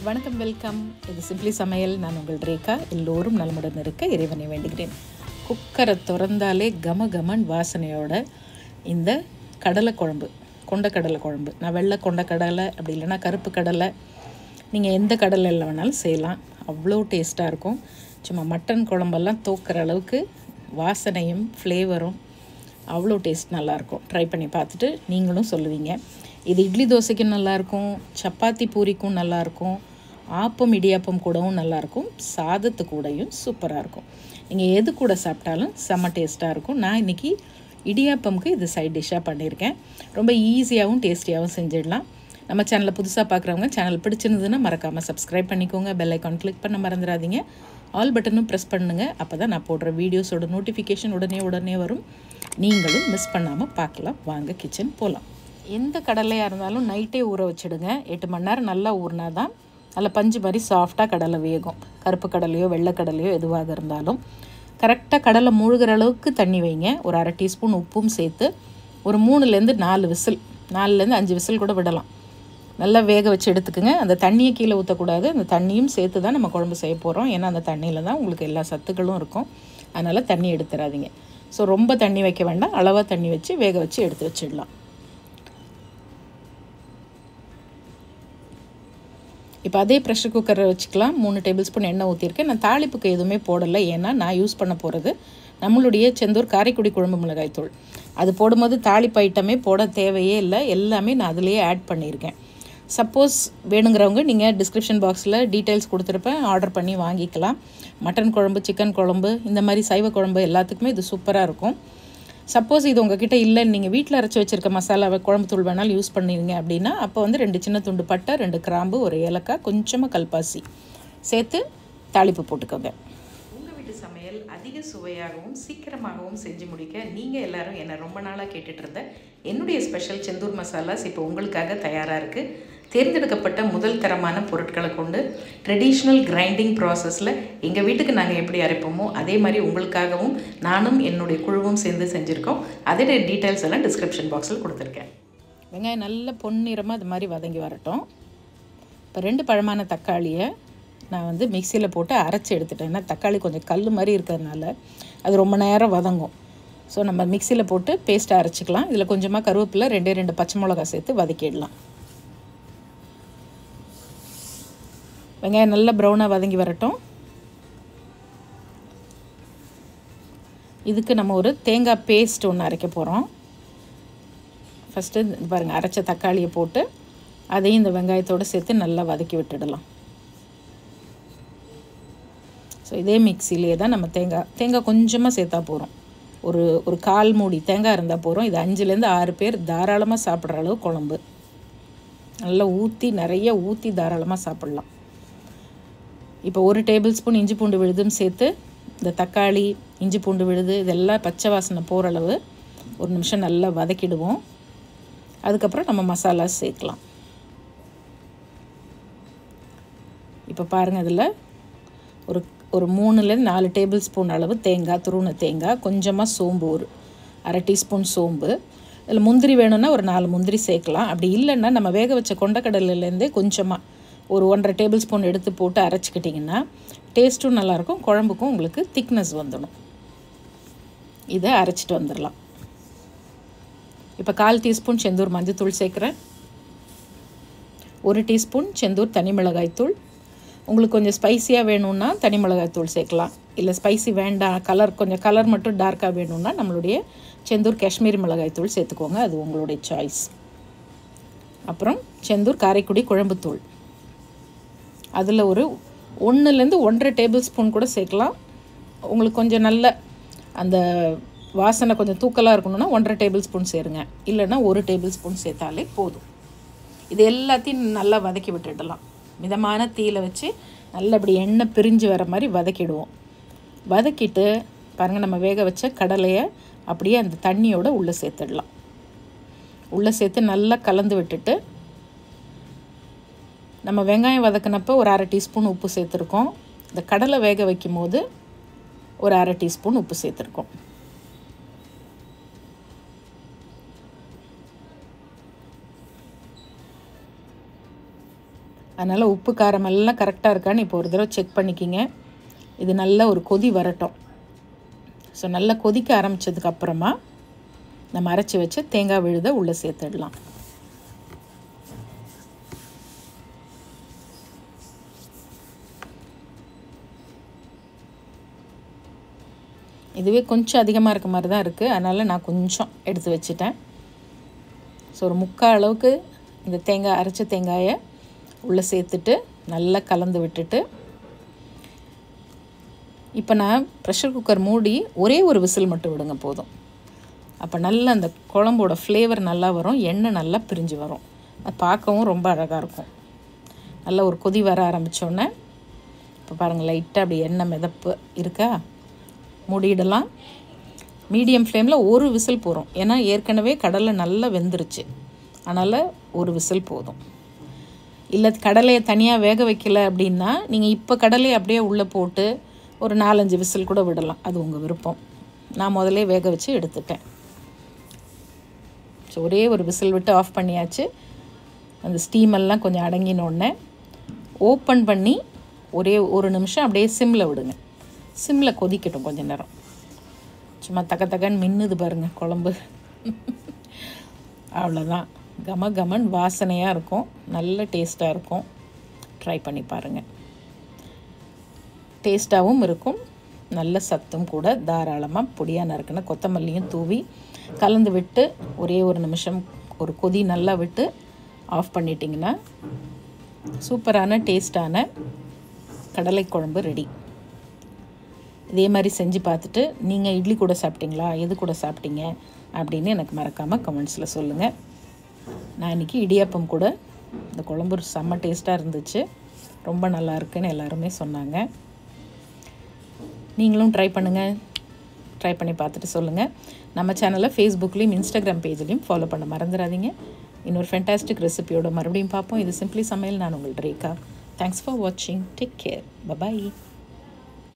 வணக்கம், வெல்கம். இது சிம்பிளி சமையல். நான் உங்கள் ரேகா. எல்லோரும் நலமுடன் இருக்க இறைவனை வேண்டுகிறேன். குக்கரை திறந்தாலே கம கமன் வாசனையோட இந்த கடலை குழம்பு, கொண்டக்கடலை குழம்பு. நான் வெள்ளை கொண்டக்கடலை, அப்படி இல்லைன்னா கருப்பு கடலை, நீங்கள் எந்த கடலையில் வேணாலும் செய்யலாம். அவ்வளோ டேஸ்ட்டாக இருக்கும். சும்மா மட்டன் குழம்பெல்லாம் தூக்குற அளவுக்கு வாசனையும் ஃப்ளேவரும் அவ்வளோ டேஸ்ட் நல்லாயிருக்கும். ட்ரை பண்ணி பார்த்துட்டு நீங்களும் சொல்லுவீங்க. இது இட்லி தோசைக்கும் நல்லாயிருக்கும், சப்பாத்தி பூரிக்கும் நல்லாயிருக்கும், ஆப்பம் இடியாப்பம் கூடவும் நல்லாயிருக்கும், சாதத்து கூடயும் சூப்பராக இருக்கும். நீங்கள் எது கூட சாப்பிட்டாலும் செம்ம டேஸ்ட்டாக இருக்கும். நான் இன்றைக்கி இடியாப்பமுக்கு இது சைட் டிஷ்ஷாக பண்ணியிருக்கேன். ரொம்ப ஈஸியாகவும் டேஸ்டியாகவும் செஞ்சிடலாம். நம்ம சேனலில் புதுசாக பார்க்குறவங்க சேனல் பிடிச்சிருந்ததுன்னா மறக்காமல் சப்ஸ்கிரைப் பண்ணிக்கோங்க. பெல் ஐக்கான் கிளிக் பண்ண மறந்துடாதீங்க. ஆல் பட்டனும் ப்ரெஸ் பண்ணுங்கள். அப்போ தான் நான் போடுற வீடியோஸோட நோட்டிஃபிகேஷன் உடனே வரும். நீங்களும் மிஸ் பண்ணாமல் பார்க்கலாம். வாங்க கிச்சன் போகலாம். எந்த கடலையாக இருந்தாலும் நைட்டே ஊற வச்சுடுங்க. 8 மணி நேரம் நல்லா ஊறினா தான் நல்லா பஞ்சு மாதிரி சாஃப்டாக கடலை வேகும். கருப்பு கடலையோ வெள்ளைக்கடலையோ எதுவாக இருந்தாலும் கரெக்டாக கடலை மூழ்கிற அளவுக்கு தண்ணி வைங்க. ஒரு அரை டீஸ்பூன் உப்பும் சேர்த்து ஒரு 3லேருந்து 4 விசில், 4லேருந்து 5 விசில் கூட விடலாம். நல்லா வேக வச்சு எடுத்துக்குங்க. அந்த தண்ணியை கீழே ஊற்றக்கூடாது. அந்த தண்ணியும் சேர்த்து தான் நம்ம குழம்பு செய்ய போகிறோம். ஏன்னா அந்த தண்ணியில் தான் உங்களுக்கு எல்லா சத்துக்களும் இருக்கும். அதனால் தண்ணி எடுத்துடாதீங்க. ஸோ ரொம்ப தண்ணி வைக்க வேண்டாம். அளவாக தண்ணி வச்சு வேக வச்சு எடுத்து வச்சிடலாம். இப்போ அதே ப்ரெஷர் குக்கரை வச்சுக்கலாம். 3 டேபிள் ஸ்பூன் எண்ணெய் ஊற்றிருக்கேன். நான் தாளிப்புக்கு எதுவுமே போடலை. ஏன்னா நான் யூஸ் பண்ண போகிறது நம்மளுடைய செந்தூர் காரைக்குடி குழம்பு மிளகாய் தூள். அது போடும்போது தாளிப்பு ஐட்டமே போட தேவையே இல்லை. எல்லாமே நான் அதிலேயே ஆட் பண்ணியிருக்கேன். சப்போஸ் வேணுங்கிறவங்க நீங்கள் டிஸ்கிரிப்ஷன் பாக்ஸில் டீட்டெயில்ஸ் கொடுத்துருப்பேன், ஆர்டர் பண்ணி வாங்கிக்கலாம். மட்டன் குழம்பு, சிக்கன் குழம்பு, இந்த மாதிரி சைவ குழம்பு எல்லாத்துக்குமே இது சூப்பராக இருக்கும். சப்போஸ் இது உங்ககிட்ட இல்லைன்னு நீங்கள் வீட்டில் அரைச்சி வச்சுருக்க மசாலா குழம்பு தூள் வேணாலும் யூஸ் பண்ணுவீங்க அப்படின்னா அப்போ வந்து 2 சின்ன துண்டு பட்டை, 2 கிராம்பு, 1 ஏலக்காய், கொஞ்சமாக கல்பாசி சேர்த்து தாளிப்பு போட்டுக்கோங்க. உங்கள் வீட்டு சமையல் அதிக சுவையாகவும் சீக்கிரமாகவும் செஞ்சு முடிக்க நீங்கள் எல்லோரும் என்னை ரொம்ப நாளாக கேட்டுட்டு இருந்த என்னுடைய ஸ்பெஷல் செந்தூர் மசாலாஸ் இப்போ உங்களுக்காக தயாராக இருக்குது. தேர்ந்தெடுக்கப்பட்ட முதல் தரமான பொருட்களை கொண்டு ட்ரெடிஷ்னல் கிரைண்டிங் ப்ராசஸில் எங்கள் வீட்டுக்கு நாங்கள் எப்படி அரைப்போமோ அதே மாதிரி உங்களுக்காகவும் நானும் என்னுடைய குழுவும் சேர்ந்து செஞ்சுருக்கோம். அதோட டீட்டெயில்ஸ் எல்லாம் டிஸ்கிரிப்ஷன் பாக்ஸில் கொடுத்துருக்கேன். வெங்காயம் நல்ல பொன்னிறமாக அது மாதிரி வதங்கி வரட்டும். இப்போ 2 பழமான தக்காளியை நான் வந்து மிக்சியில் போட்டு அரைச்சி எடுத்துட்டேன். ஏன்னா தக்காளி கொஞ்சம் கல் மாதிரி இருக்கிறதுனால அது ரொம்ப நேரம் வதங்கும். ஸோ நம்ம மிக்சியில் போட்டு பேஸ்ட்டாக அரைச்சிக்கலாம். இதில் கொஞ்சமாக கருவேப்பிலை, 2 பச்சை மிளகாய் சேர்த்து வதக்கிடலாம். வெங்காயம் நல்லா ப்ரௌனாக வதங்கி வரட்டும். இதுக்கு நம்ம ஒரு தேங்காய் பேஸ்ட் ஒன்று அரைக்க போகிறோம். ஃபஸ்ட்டு பாருங்கள், அரைச்ச தக்காளியை போட்டு அதையும் இந்த வெங்காயத்தோடு சேர்த்து நல்லா வதக்கி விட்டுடலாம். ஸோ இதே மிக்சிலேயே தான் நம்ம தேங்காய் கொஞ்சமாக சேர்த்தா போகிறோம். ஒரு 1/4 மூடி தேங்காய் இருந்தால் போகிறோம். இது 5லேருந்து 6 பேர் தாராளமாக சாப்பிட்ற அளவு குழம்பு. நல்லா நிறைய ஊற்றி தாராளமாக சாப்பிட்லாம். இப்போ 1 டேபிள் ஸ்பூன் இஞ்சி பூண்டு விழுதும் சேர்த்து இந்த தக்காளி, இஞ்சி பூண்டு விழுது இதெல்லாம் பச்சை வாசனை போகிற அளவு 1 நிமிஷம் நல்லா வதக்கிடுவோம். அதுக்கப்புறம் நம்ம மசாலா சேர்க்கலாம். இப்போ பாருங்கள், அதில் ஒரு 3லேருந்து 4 டேபிள் ஸ்பூன் அளவு தேங்காய், துருவின தேங்காய், கொஞ்சமாக சோம்பு, ஒரு அரை டீஸ்பூன் சோம்பு. இதில் முந்திரி வேணும்னா ஒரு 4 முந்திரி சேர்க்கலாம். அப்படி இல்லைன்னா நம்ம வேக வச்ச கொண்டக்கடலையிலேருந்தே கொஞ்சமாக ஒரு 1/2 டேபிள் ஸ்பூன் எடுத்து போட்டு அரைச்சிக்கிட்டிங்கன்னா டேஸ்ட்டும் நல்லாயிருக்கும், குழம்புக்கும் உங்களுக்கு திக்னஸ் வந்துடும். இதை அரைச்சிட்டு வந்துடலாம். இப்போ 1/4 டீஸ்பூன் செந்தூர் மஞ்சத்தூள் சேர்க்குறேன். 1 டீஸ்பூன் செந்தூர் தனி மிளகாய்த்தூள். உங்களுக்கு கொஞ்சம் ஸ்பைஸியாக வேணும்னா தனி மிளகாய்த்தூள் சேர்க்கலாம். இல்லை ஸ்பைசி வேண்டாம், கொஞ்சம் கலர் மட்டும் டார்க்காக வேணும்னா நம்மளுடைய செந்தூர் காஷ்மீரி மிளகாய்த்தூள் சேர்த்துக்கோங்க. அது உங்களுடைய சாய்ஸ். அப்புறம் செந்தூர் காரைக்குடி குழம்புத்தூள். அதில் ஒரு 1லேருந்து 1/2 டேபிள் ஸ்பூன் கூட சேர்க்கலாம். உங்களுக்கு கொஞ்சம் நல்ல அந்த வாசனை கொஞ்சம் தூக்கலாக இருக்கணும்னா 1/2 டேபிள் ஸ்பூன் சேருங்க. இல்லைன்னா 1 டேபிள் ஸ்பூன் சேர்த்தாலே போதும். இது எல்லாத்தையும் நல்லா வதக்கி விட்டுடலாம். மிதமான தீயில வச்சு நல்லா இப்படி எண்ணெய் பிரிஞ்சு வர மாதிரி வதக்கிடுவோம். வதக்கிட்டு பாருங்கள், நம்ம வேக வச்ச கடலையை அப்படியே அந்த தண்ணியோடு உள்ளே சேர்த்துடலாம். உள்ளே சேர்த்து நல்லா கலந்து விட்டுட்டு நம்ம வெங்காயம் வதக்கினப்போ ஒரு அரை டீஸ்பூன் உப்பு சேர்த்துருக்கோம். இந்த கடலை வேக வைக்கும் போது ஒரு அரை டீஸ்பூன் உப்பு சேர்த்துருக்கோம். அதனால் உப்பு காரம் எல்லாம் கரெக்டாக இருக்கான்னு இப்போ ஒரு தடவை செக் பண்ணிக்கிங்க. இது நல்ல ஒரு கொதி வரட்டும். ஸோ நல்லா கொதிக்க ஆரம்பித்ததுக்கப்புறமா நம்ம அரைச்சி வச்சு தேங்காய் விழுதை உள்ளே சேர்த்துடலாம். இதுவே கொஞ்சம் அதிகமாக இருக்க மாதிரி தான் இருக்குது. அதனால் நான் கொஞ்சம் எடுத்து வச்சுட்டேன். ஸோ ஒரு 3/4 அளவுக்கு இந்த தேங்காய் அரைச்ச தேங்காயை உள்ளே சேர்த்துட்டு நல்லா கலந்து விட்டுட்டு, இப்போ நான் ப்ரெஷர் குக்கர் மூடி ஒரே ஒரு விசில் மட்டும் விடுங்க போதும். அப்போ நல்லா அந்த குழம்போட ஃப்ளேவர் நல்லா வரும், எண்ணெய் நல்லா பிரிஞ்சு வரும். அது பார்க்கவும் ரொம்ப அழகாக இருக்கும். நல்லா ஒரு கொதி வர ஆரம்பித்தோடனே இப்போ பாருங்கள், லைட்டாக அப்படி எண்ணெய் மிதப்பு இருக்கா, மூடிடலாம். மீடியம் ஃப்ளேமில் ஒரு விசில் போகிறோம். ஏன்னா ஏற்கனவே கடலை நல்லா வெந்துருச்சு. அதனால் ஒரு விசில் போதும். இல்லை கடலையை தனியாக வேக வைக்கல அப்படின்னா நீங்கள் இப்போ கடலையை அப்படியே உள்ளே போட்டு ஒரு 4-5 விசில் கூட விடலாம். அது உங்கள் விருப்பம். நான் முதலே வேக வச்சு எடுத்துட்டேன். ஸோ ஒரே ஒரு விசில் விட்டு ஆஃப் பண்ணியாச்சு. அந்த ஸ்டீமெல்லாம் கொஞ்சம் அடங்கினோடனே ஓப்பன் பண்ணி ஒரே ஒரு நிமிஷம் அப்படியே சிம்மில் விடுங்க. சிம்மில் கொதிக்கட்டும் கொஞ்சம் நேரம். சும்மா தக்கன்னு மின்னுது பாருங்கள் குழம்பு. அவ்வளோதான். கமகமன் வாசனையாக இருக்கும், நல்ல டேஸ்ட்டாக இருக்கும். ட்ரை பண்ணி பாருங்கள். டேஸ்ட்டாகவும் இருக்கும், நல்ல சத்தும் கூட. தாராளமாக பொடியாக நறுக்கின கொத்தமல்லியும் தூவி கலந்து விட்டு ஒரே ஒரு நிமிஷம் ஒரு கொதி நல்லா விட்டு ஆஃப் பண்ணிட்டிங்கன்னா சூப்பரான டேஸ்டான கடலை குழம்பு ரெடி. இதே மாதிரி செஞ்சு பார்த்துட்டு நீங்கள் இட்லி கூட சாப்பிட்டீங்களா, எது கூட சாப்பிட்டீங்க அப்படின்னு எனக்கு மறக்காமல் கமெண்ட்ஸில் சொல்லுங்கள். நான் இன்றைக்கி இடியாப்பம் கூட இந்த குழம்பு செம்ம டேஸ்ட்டாக இருந்துச்சு, ரொம்ப நல்லா இருக்குன்னு எல்லாருமே சொன்னாங்க. நீங்களும் ட்ரை பண்ணுங்கள். ட்ரை பண்ணி பார்த்துட்டு சொல்லுங்கள். நம்ம சேனலை ஃபேஸ்புக்லேயும் இன்ஸ்டாகிராம் பேஜ்லேயும் ஃபாலோ பண்ண மறந்துடாதீங்க. இன்னொரு ஃபென்டாஸ்டிக் ரெசிபியோட மறுபடியும் பார்ப்போம். இது சிம்பிளி சமையல். நான் உங்கள் ரேகா. தேங்க்ஸ் ஃபார் வாட்சிங். Take care. பபாய்.